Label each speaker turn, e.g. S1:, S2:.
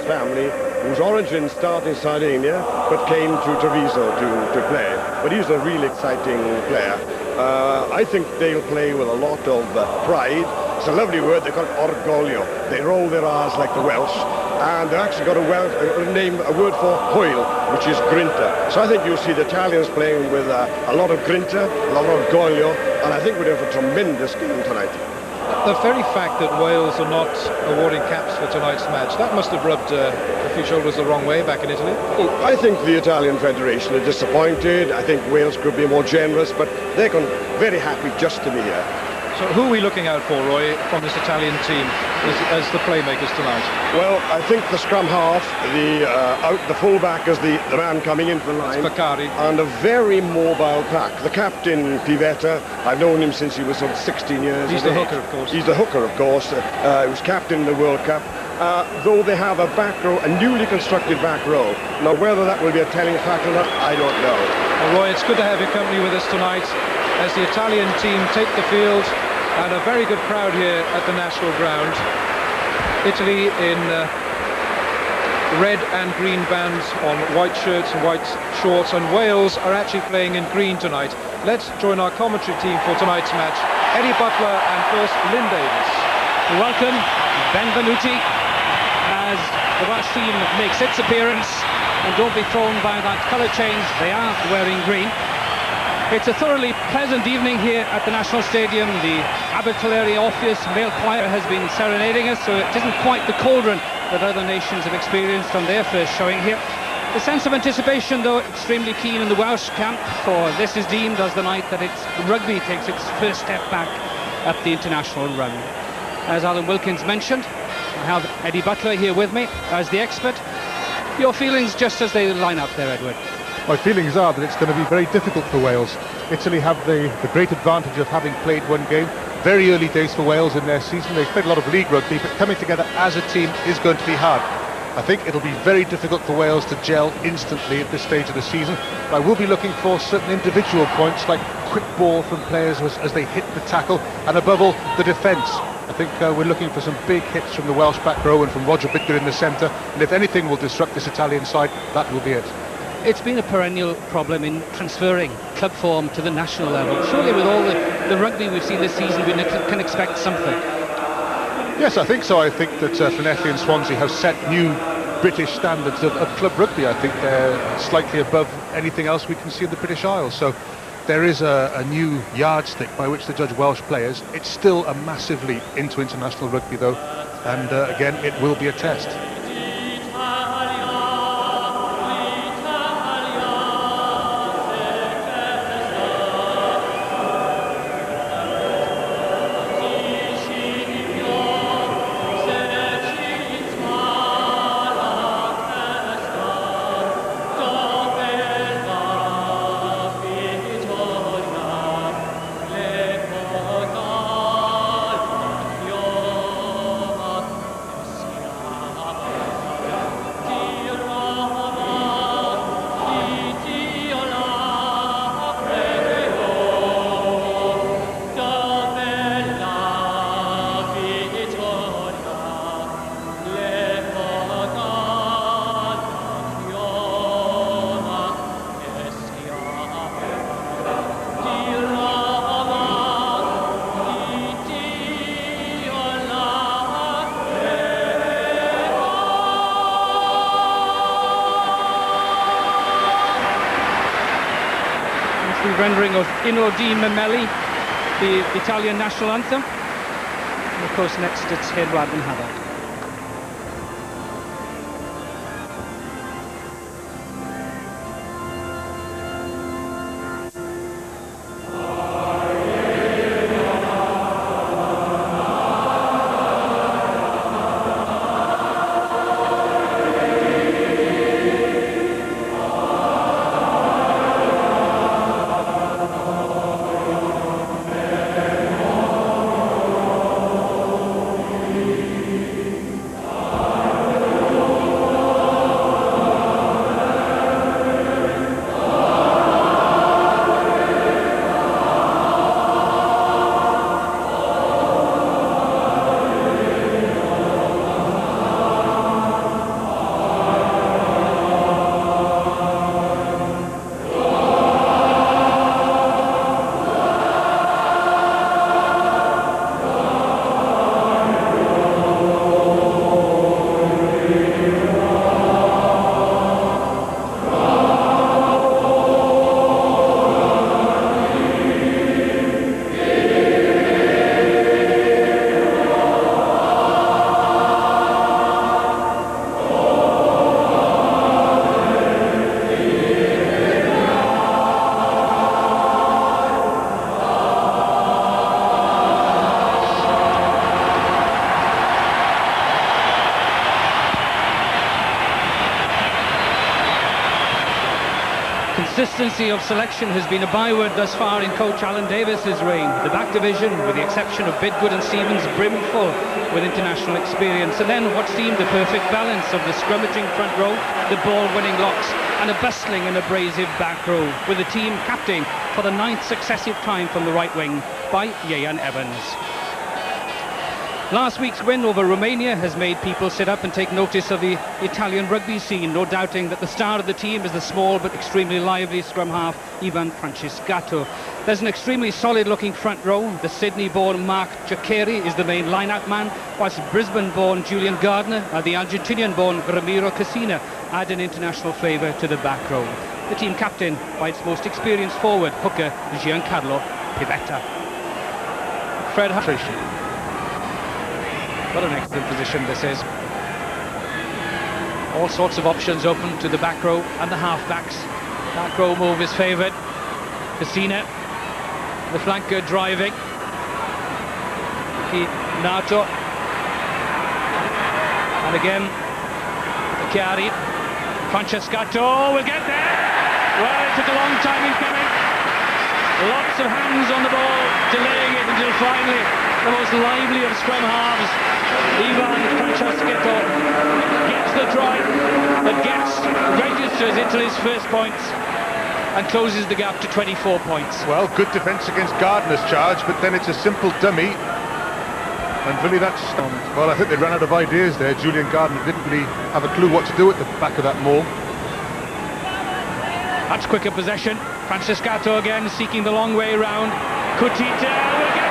S1: family whose origins start in Sardinia but came to Treviso to play. But he's a really exciting player. I think they'll play with a lot of pride. It's a lovely word, they call it orgoglio. They roll their R's like the Welsh, and they've actually got a word for hoil, which is grinta. So I think you'll see the Italians playing with a lot of grinta, a lot of orgoglio, and I think we're going to have a tremendous game tonight.
S2: The very fact that Wales are not awarding caps for tonight's match, that must have rubbed a few shoulders the wrong way back in Italy.
S1: I think the Italian Federation are disappointed. I think Wales could be more generous, but they're very happy just to be here.
S2: So who are we looking out for, Roy, from this Italian team as the playmakers tonight?
S1: Well, I think the scrum half, the fullback is the man coming into the line.
S2: Spacari.
S1: And a very mobile pack. The captain, Pivetta, I've known him since he was sort of 16 years
S2: He's
S1: of
S2: the
S1: age.
S2: hooker, of course.
S1: He's the hooker, of course. He was captain in the World Cup. Though they have a back row, a newly constructed back row. Now, whether that will be a telling factor or not, I don't know.
S2: Well, Roy, it's good to have your company with us tonight as the Italian team take the field, and a very good crowd here at the National Ground. Italy in red and green bands on white shirts and white shorts, and Wales are actually playing in green tonight. Let's join our commentary team for tonight's match. Eddie Butler and first Lynn Davis.
S3: Welcome, Benvenuti, as the Welsh team makes its appearance, and don't be thrown by that colour change, they are wearing green. It's a thoroughly pleasant evening here at the National Stadium. The Abertillery Orpheus male choir has been serenading us, so it isn't quite the cauldron that other nations have experienced on their first showing here. The sense of anticipation, though, extremely keen in the Welsh camp, for this is deemed as the night that rugby takes its first step back at the international round. As Alan Wilkins mentioned, I have Eddie Butler here with me as the expert. Your feelings just as they line up there, Edward?
S4: My feelings are that it's going to be very difficult for Wales. Italy have the great advantage of having played one game. Very early days for Wales in their season. They've played a lot of league rugby, but coming together as a team is going to be hard. I think it'll be very difficult for Wales to gel instantly at this stage of the season. But I will be looking for certain individual points, like quick ball from players as they hit the tackle, and above all, the defence. I think we're looking for some big hits from the Welsh back row and from Roger Bidgood in the centre. And if anything will disrupt this Italian side, that will be it.
S3: It's been a perennial problem in transferring club form to the national level. Surely with all the rugby we've seen this season, we can expect something.
S4: Yes, I think so. I think that Llanelli and Swansea have set new British standards of club rugby. I think they're slightly above anything else we can see in the British Isles. So there is a new yardstick by which to judge Welsh players. It's still a massive leap into international rugby, though. And again, it will be a test.
S3: Rendering of Inno di Memeli, the Italian national anthem. And of course next it's Edward and Havard. Consistency of selection has been a byword thus far in coach Alan Davis's reign. The back division, with the exception of Bidgood and Stevens, brimful with international experience. And then what seemed the perfect balance of the scrummaging front row, the ball-winning locks, and a bustling and abrasive back row, with the team captained for the 9th successive time from the right wing by Ian Evans. Last week's win over Romania has made people sit up and take notice of the Italian rugby scene, no doubting that the star of the team is the small but extremely lively scrum half Ivan Francescato. There's an extremely solid-looking front row. The Sydney-born Mark Jacqueri is the main line-out man, whilst Brisbane-born Julian Gardner and the Argentinian-born Ramiro Casina add an international flavour to the back row. The team captained by its most experienced forward, hooker Giancarlo Pivetta. Fred Hutton. What an excellent position this is. All sorts of options open to the back row and the half-backs. Back row move is favoured. Casina, the flanker driving. Nato. And again, Chiari. Francescato will get there. Well, it took a long time in coming. Lots of hands on the ball, delaying it until finally the most lively of scrum halves, Ivan Francescato, gets the try that registers into his first points and closes the gap to 24 points.
S4: Well, good defence against Gardner's charge, but then it's a simple dummy. And really that's... well, I think they ran out of ideas there. Julian Gardner didn't really have a clue what to do at the back of that maul.
S3: Much quicker possession. Francescato again seeking the long way round. Cuttitta will get